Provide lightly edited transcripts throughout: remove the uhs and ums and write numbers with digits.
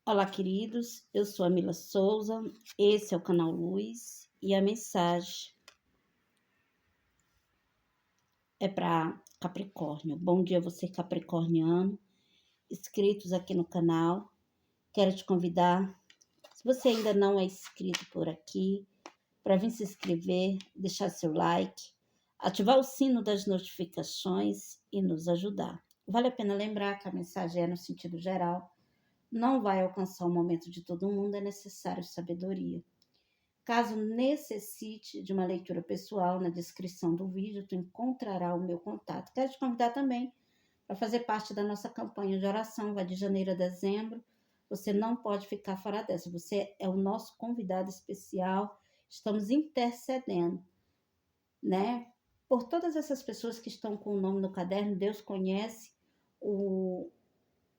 Olá, queridos. Eu sou a Mila Souza. Esse é o canal Luz e a mensagem é para Capricórnio. Bom dia, você capricorniano, inscritos aqui no canal. Quero te convidar, se você ainda não é inscrito por aqui, para vir se inscrever, deixar seu like, ativar o sino das notificações e nos ajudar. Vale a pena lembrar que a mensagem é no sentido geral. Não vai alcançar o momento de todo mundo, é necessário sabedoria. Caso necessite de uma leitura pessoal, na descrição do vídeo tu encontrará o meu contato. Quero te convidar também para fazer parte da nossa campanha de oração, vai de janeiro a dezembro. Você não pode ficar fora dessa, você é o nosso convidado especial. Estamos intercedendo, né? Por todas essas pessoas que estão com o nome no caderno, Deus conhece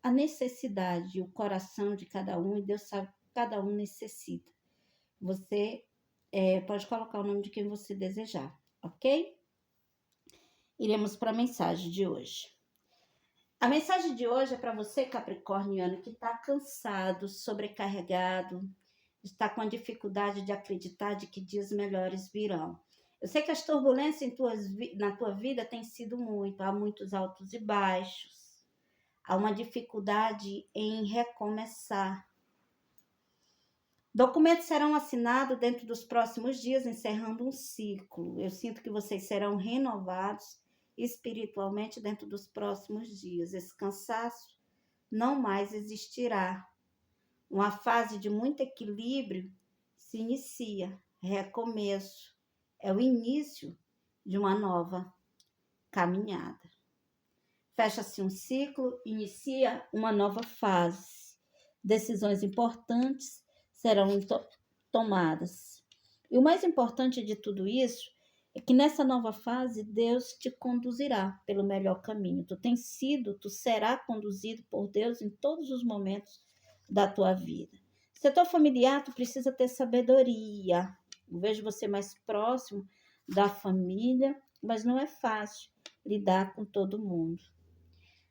a necessidade, o coração de cada um, e Deus sabe que cada um necessita. Você pode colocar o nome de quem você desejar, ok? Iremos para a mensagem de hoje. A mensagem de hoje é para você, capricorniano, que está cansado, sobrecarregado, está com a dificuldade de acreditar de que dias melhores virão. Eu sei que as turbulências na tua vida têm sido muito, há muitos altos e baixos, há uma dificuldade em recomeçar. Documentos serão assinados dentro dos próximos dias, encerrando um ciclo. Eu sinto que vocês serão renovados espiritualmente dentro dos próximos dias. Esse cansaço não mais existirá. Uma fase de muito equilíbrio se inicia. Recomeço. É o início de uma nova caminhada. Fecha-se um ciclo, inicia uma nova fase. Decisões importantes serão tomadas. E o mais importante de tudo isso é que nessa nova fase Deus te conduzirá pelo melhor caminho. Tu será conduzido por Deus em todos os momentos da tua vida. Setor familiar, tu precisa ter sabedoria. Eu vejo você mais próximo da família, mas não é fácil lidar com todo mundo.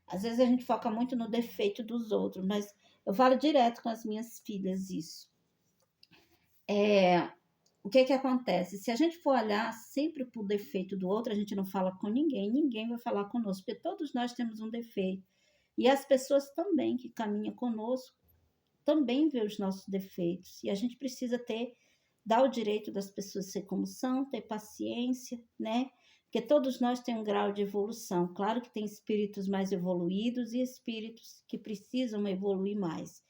Às vezes a gente foca muito no defeito dos outros, mas eu falo direto com as minhas filhas isso. O que acontece? Se a gente for olhar sempre para o defeito do outro, a gente não fala com ninguém, ninguém vai falar conosco, porque todos nós temos um defeito. E as pessoas também que caminham conosco também vê os nossos defeitos. E a gente precisa dar o direito das pessoas ser como são, ter paciência, né? Porque todos nós temos um grau de evolução. Claro que tem espíritos mais evoluídos e espíritos que precisam evoluir mais.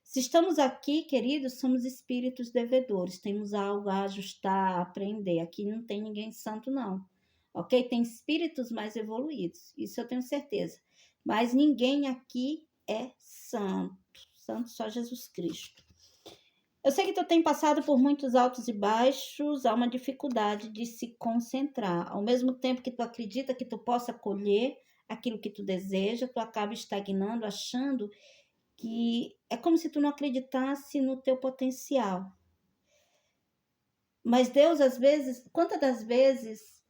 Se estamos aqui, queridos, somos espíritos devedores, temos algo a ajustar, a aprender. Aqui não tem ninguém santo, não, ok? Tem espíritos mais evoluídos, isso eu tenho certeza. Mas ninguém aqui é santo, santo só Jesus Cristo. Eu sei que tu tem passado por muitos altos e baixos, há uma dificuldade de se concentrar. Ao mesmo tempo que tu acredita que tu possa colher aquilo que tu deseja, tu acaba estagnando, achando que é como se tu não acreditasse no teu potencial. Mas Deus, às vezes, quantas das vezes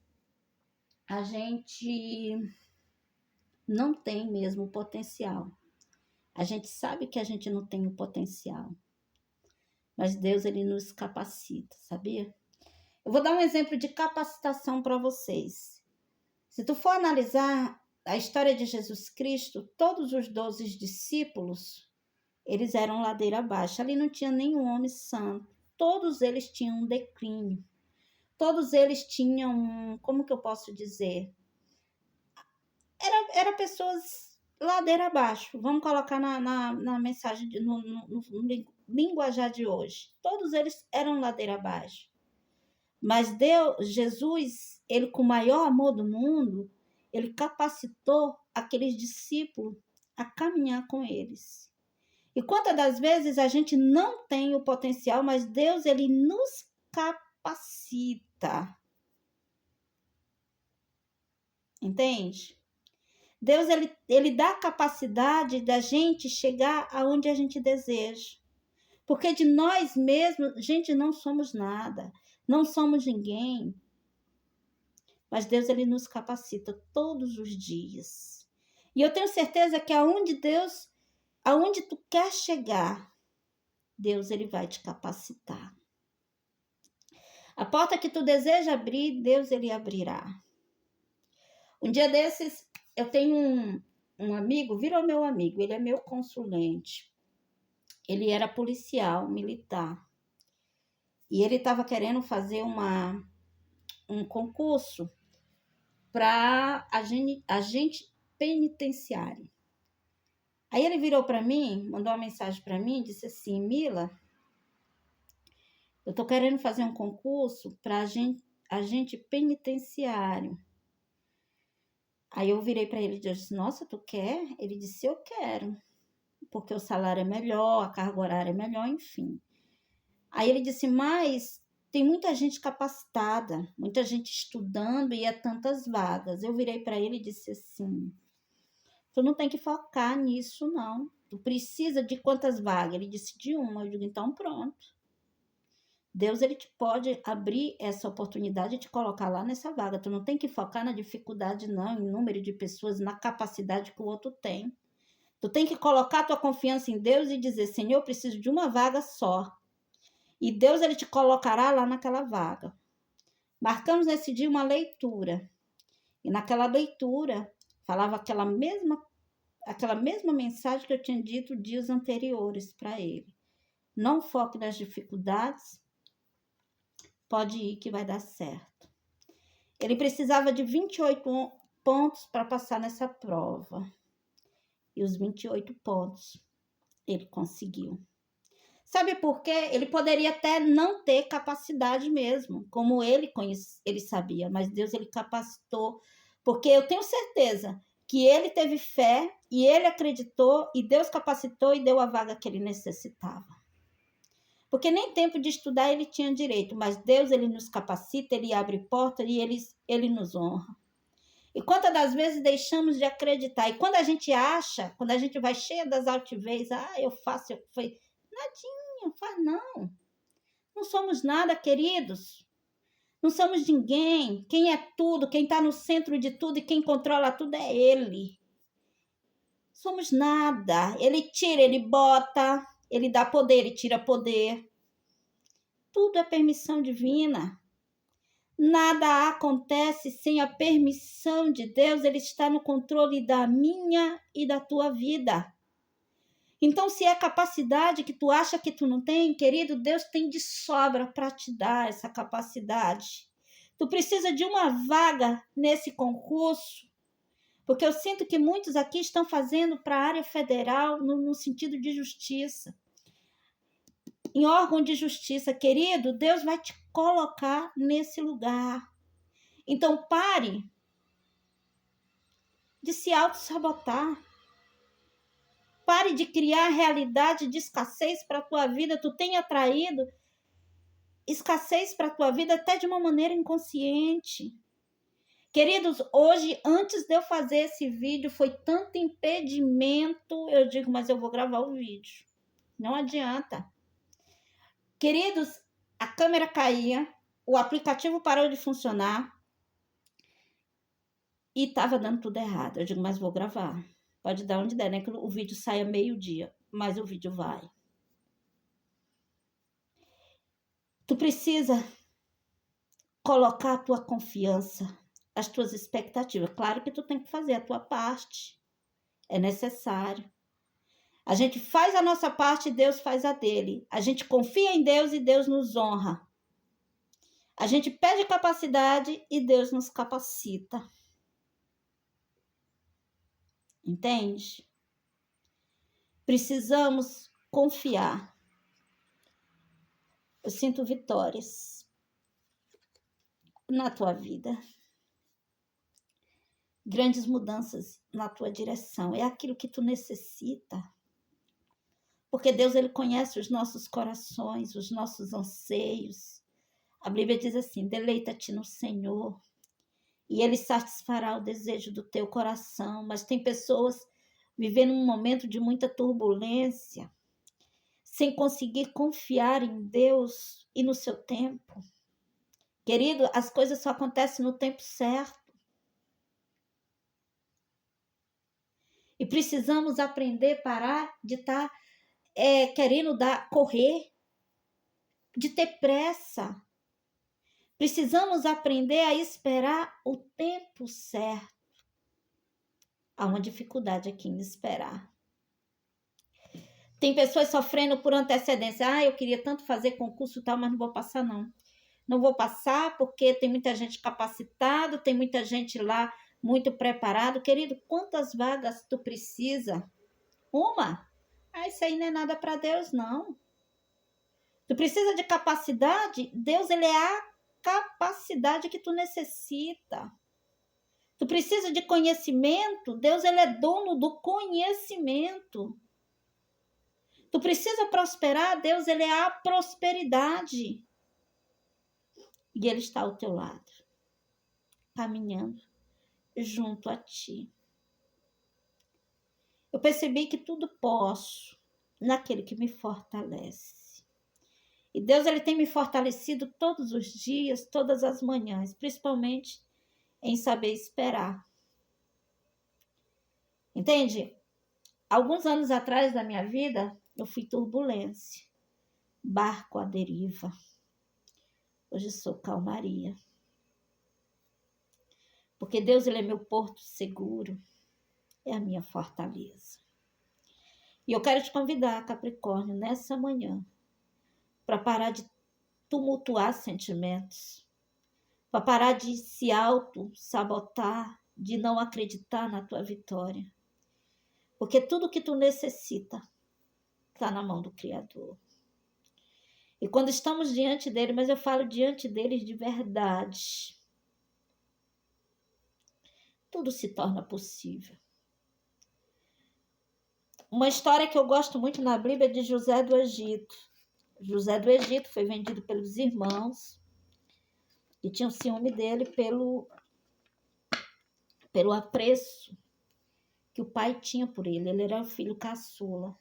a gente não tem mesmo o potencial? A gente sabe que a gente não tem o potencial. Mas Deus, ele nos capacita, sabia? Eu vou dar um exemplo de capacitação para vocês. Se tu for analisar a história de Jesus Cristo, todos os 12 discípulos, eles eram ladeira abaixo. Ali não tinha nenhum homem santo. Todos eles tinham um declínio. Todos eles tinham, como que eu posso dizer? Era pessoas ladeira abaixo. Vamos colocar na mensagem, no linguajar de hoje. Todos eles eram ladeira abaixo. Mas Jesus, ele com o maior amor do mundo, ele capacitou aqueles discípulos a caminhar com eles. E quantas das vezes a gente não tem o potencial, mas Deus, ele nos capacita. Entende? Deus, ele dá a capacidade da gente chegar aonde a gente deseja. Porque de nós mesmos, gente, não somos nada. Não somos ninguém. Mas Deus, ele nos capacita todos os dias. E eu tenho certeza que aonde tu quer chegar, Deus ele vai te capacitar. A porta que tu deseja abrir, Deus ele abrirá. Um dia desses, eu tenho um amigo, virou meu amigo, ele é meu consulente. Ele era policial militar. E ele estava querendo fazer um concurso para agente penitenciário. Aí ele virou para mim, mandou uma mensagem para mim, disse assim: Mila, eu estou querendo fazer um concurso para agente penitenciário. Aí eu virei para ele e disse: nossa, tu quer? Ele disse: eu quero, porque o salário é melhor, a carga horária é melhor, enfim. Aí ele disse: mas tem muita gente capacitada, muita gente estudando e é tantas vagas. Eu virei para ele e disse assim: tu não tem que focar nisso, não. Tu precisa de quantas vagas? Ele disse: de uma. Eu digo: então pronto. Deus ele te pode abrir essa oportunidade de te colocar lá nessa vaga. Tu não tem que focar na dificuldade, não, em número de pessoas, na capacidade que o outro tem. Tu tem que colocar tua confiança em Deus e dizer: Senhor, eu preciso de uma vaga só. E Deus ele te colocará lá naquela vaga. Marcamos nesse dia uma leitura. E naquela leitura falava aquela mesma mensagem que eu tinha dito dias anteriores para ele. Não foque nas dificuldades, pode ir que vai dar certo. Ele precisava de 28 pontos para passar nessa prova. E os 28 pontos ele conseguiu. Sabe por quê? Ele poderia até não ter capacidade mesmo, como ele sabia, mas Deus ele capacitou, porque eu tenho certeza que ele teve fé e ele acreditou e Deus capacitou e deu a vaga que ele necessitava. Porque nem tempo de estudar ele tinha direito, mas Deus ele nos capacita, ele abre porta e ele nos honra. E quantas das vezes deixamos de acreditar? E quando a gente acha, quando a gente vai cheia das altivez, eu faço, nadinha, faz não. Não somos nada, queridos. Não somos ninguém. Quem é tudo, quem está no centro de tudo e quem controla tudo é Ele. Somos nada. Ele tira, ele bota, ele dá poder, ele tira poder. Tudo é permissão divina. Nada acontece sem a permissão de Deus. Ele está no controle da minha e da tua vida. Então, se é capacidade que tu acha que tu não tem, querido, Deus tem de sobra para te dar essa capacidade. Tu precisa de uma vaga nesse concurso, porque eu sinto que muitos aqui estão fazendo para a área federal no sentido de justiça. Em órgão de justiça, querido, Deus vai te colocar nesse lugar. Então, pare de se auto-sabotar. Pare de criar realidade de escassez para a tua vida. Tu tem atraído escassez para a tua vida até de uma maneira inconsciente. Queridos, hoje, antes de eu fazer esse vídeo, foi tanto impedimento. Eu digo, mas eu vou gravar o vídeo. Não adianta. Queridos, a câmera caía, o aplicativo parou de funcionar e estava dando tudo errado. Eu digo, mas vou gravar. Pode dar onde der, né? Que o vídeo saia meio-dia, mas o vídeo vai. Tu precisa colocar a tua confiança, as tuas expectativas. Claro que tu tem que fazer a tua parte. É necessário. A gente faz a nossa parte e Deus faz a dele. A gente confia em Deus e Deus nos honra. A gente pede capacidade e Deus nos capacita. Entende? Precisamos confiar. Eu sinto vitórias na tua vida. Grandes mudanças na tua direção. É aquilo que tu necessita. Porque Deus, ele conhece os nossos corações, os nossos anseios. A Bíblia diz assim, deleita-te no Senhor e Ele satisfará o desejo do teu coração. Mas tem pessoas vivendo um momento de muita turbulência, sem conseguir confiar em Deus e no seu tempo. Querido, as coisas só acontecem no tempo certo. E precisamos aprender a parar de estar querendo correr, de ter pressa. Precisamos aprender a esperar o tempo certo. Há uma dificuldade aqui em esperar. Tem pessoas sofrendo por antecedência. Eu queria tanto fazer concurso tal, mas não vou passar, não. Não vou passar porque tem muita gente capacitada, tem muita gente lá muito preparado. Querido, quantas vagas tu precisa? Uma? Isso aí não é nada para Deus, não. Tu precisa de capacidade? Deus, ele é a capacidade que tu necessita. Tu precisa de conhecimento? Deus, ele é dono do conhecimento. Tu precisa prosperar? Deus, ele é a prosperidade. E ele está ao teu lado, caminhando junto a ti. Eu percebi que tudo posso naquele que me fortalece. E Deus, ele tem me fortalecido todos os dias, todas as manhãs, principalmente em saber esperar. Entende? Alguns anos atrás da minha vida, eu fui turbulência, barco à deriva. Hoje sou calmaria. Porque Deus, ele é meu porto seguro, é a minha fortaleza. E eu quero te convidar, Capricórnio, nessa manhã, para parar de tumultuar sentimentos, para parar de se auto-sabotar, de não acreditar na tua vitória. Porque tudo que tu necessita está na mão do Criador. E quando estamos diante dele, mas eu falo diante dele de verdade, tudo se torna possível. Uma história que eu gosto muito na Bíblia é de José do Egito. José do Egito foi vendido pelos irmãos e tinham ciúme dele pelo apreço que o pai tinha por ele. Ele era o filho caçula.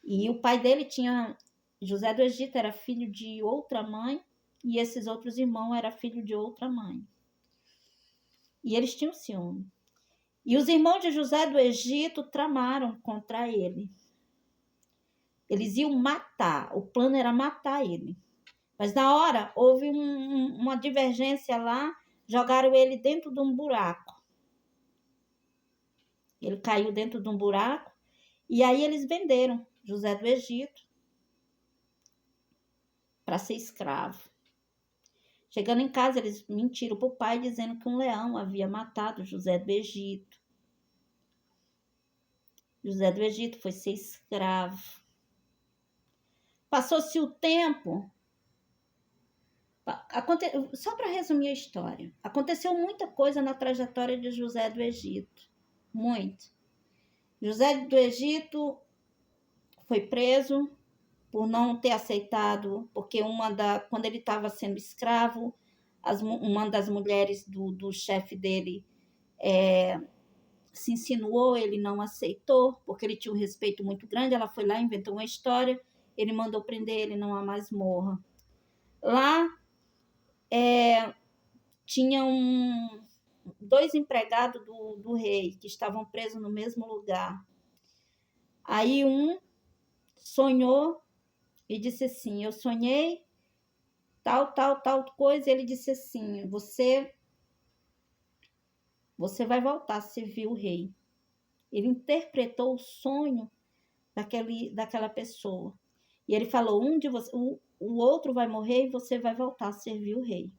E o pai dele tinha... José do Egito era filho de outra mãe e esses outros irmãos eram filho de outra mãe. E eles tinham ciúme. E os irmãos de José do Egito tramaram contra ele. Eles iam matar, o plano era matar ele. Mas na hora houve uma divergência lá, jogaram ele dentro de um buraco. Ele caiu dentro de um buraco e aí eles venderam José do Egito para ser escravo. Chegando em casa, eles mentiram para o pai, dizendo que um leão havia matado José do Egito. José do Egito foi ser escravo. Passou-se o tempo. Só para resumir a história. Aconteceu muita coisa na trajetória de José do Egito. Muito. José do Egito foi preso por não ter aceitado, porque quando ele estava sendo escravo, uma das mulheres do chefe dele se insinuou, ele não aceitou, porque ele tinha um respeito muito grande, ela foi lá, inventou uma história, ele mandou prender ele numa masmorra. Lá tinha dois empregados do rei, que estavam presos no mesmo lugar. Aí um sonhou e disse assim, eu sonhei tal coisa, e ele disse assim, você vai voltar a servir o rei. Ele interpretou o sonho daquela pessoa. E ele falou, o outro vai morrer e você vai voltar a servir o rei.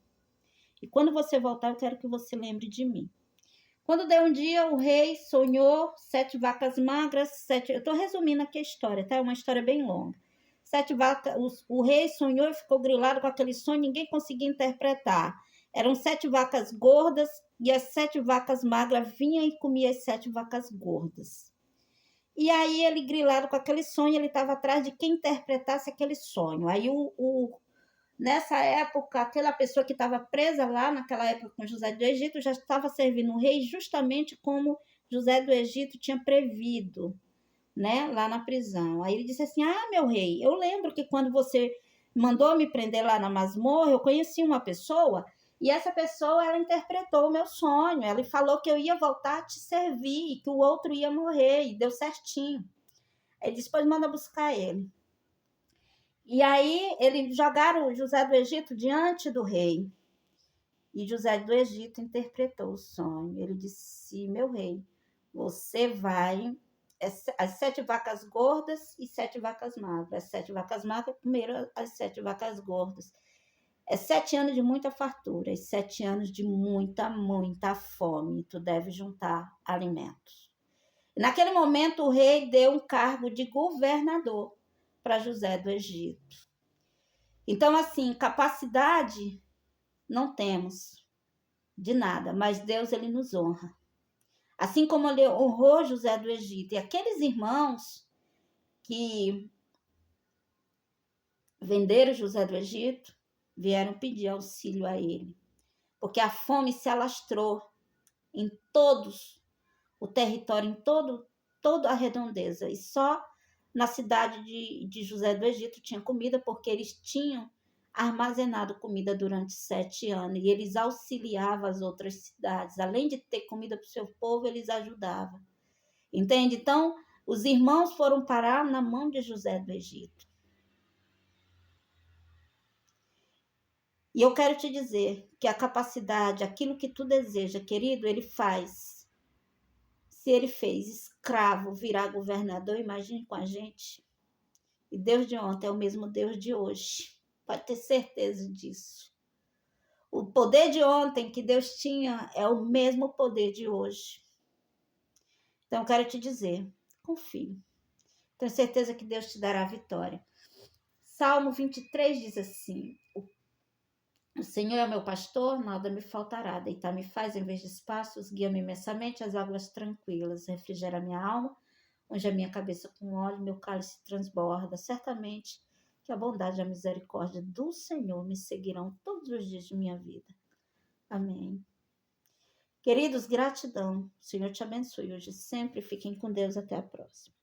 E quando você voltar, eu quero que você lembre de mim. Quando deu um dia, o rei sonhou 7 vacas magras, eu estou resumindo aqui a história, tá? É uma história bem longa. 7 vacas, o rei sonhou e ficou grilado com aquele sonho, ninguém conseguia interpretar. Eram 7 vacas gordas e as 7 vacas magras vinham e comiam as 7 vacas gordas. E aí ele, grilado com aquele sonho, ele estava atrás de quem interpretasse aquele sonho. Aí nessa época, aquela pessoa que estava presa lá, naquela época com José do Egito, já estava servindo o rei justamente como José do Egito tinha prevido, né, lá na prisão. Aí ele disse assim, meu rei, eu lembro que quando você mandou me prender lá na masmorra, eu conheci uma pessoa, e essa pessoa, ela interpretou o meu sonho, ela falou que eu ia voltar a te servir, e que o outro ia morrer, e deu certinho. Ele disse, pois manda buscar ele. E aí, eles jogaram José do Egito diante do rei. E José do Egito interpretou o sonho. Ele disse, meu rei, você vai... As 7 vacas gordas e 7 vacas magras. As 7 vacas magras, primeiro as 7 vacas gordas. 7 anos de muita fartura e 7 anos de muita fome. Tu deve juntar alimentos. Naquele momento, o rei deu um cargo de governador para José do Egito. Então, assim, capacidade não temos de nada, mas Deus, ele nos honra. Assim como ele honrou José do Egito. E aqueles irmãos que venderam José do Egito vieram pedir auxílio a ele. Porque a fome se alastrou em todos o território, em toda a redondeza. E só na cidade de José do Egito tinha comida, porque eles tinham armazenado comida durante 7 anos. E eles auxiliavam as outras cidades. Além de ter comida para o seu povo, eles ajudavam. Entende? Então, os irmãos foram parar na mão de José do Egito. E eu quero te dizer que a capacidade, aquilo que tu deseja, querido, ele faz. Se ele fez escravo virar governador, imagine com a gente. E Deus de ontem é o mesmo Deus de hoje. Pode ter certeza disso. O poder de ontem que Deus tinha é o mesmo poder de hoje. Então, eu quero te dizer, confie. Tenho certeza que Deus te dará a vitória. Salmo 23 diz assim, o Senhor é meu pastor, nada me faltará. Deitar-me faz em vez de espaços, guia-me imensamente às águas tranquilas, refrigera minha alma, unge a minha cabeça com óleo, meu cálice transborda. Certamente que a bondade e a misericórdia do Senhor me seguirão todos os dias de minha vida. Amém. Queridos, gratidão. O Senhor te abençoe hoje sempre. Fiquem com Deus. Até a próxima.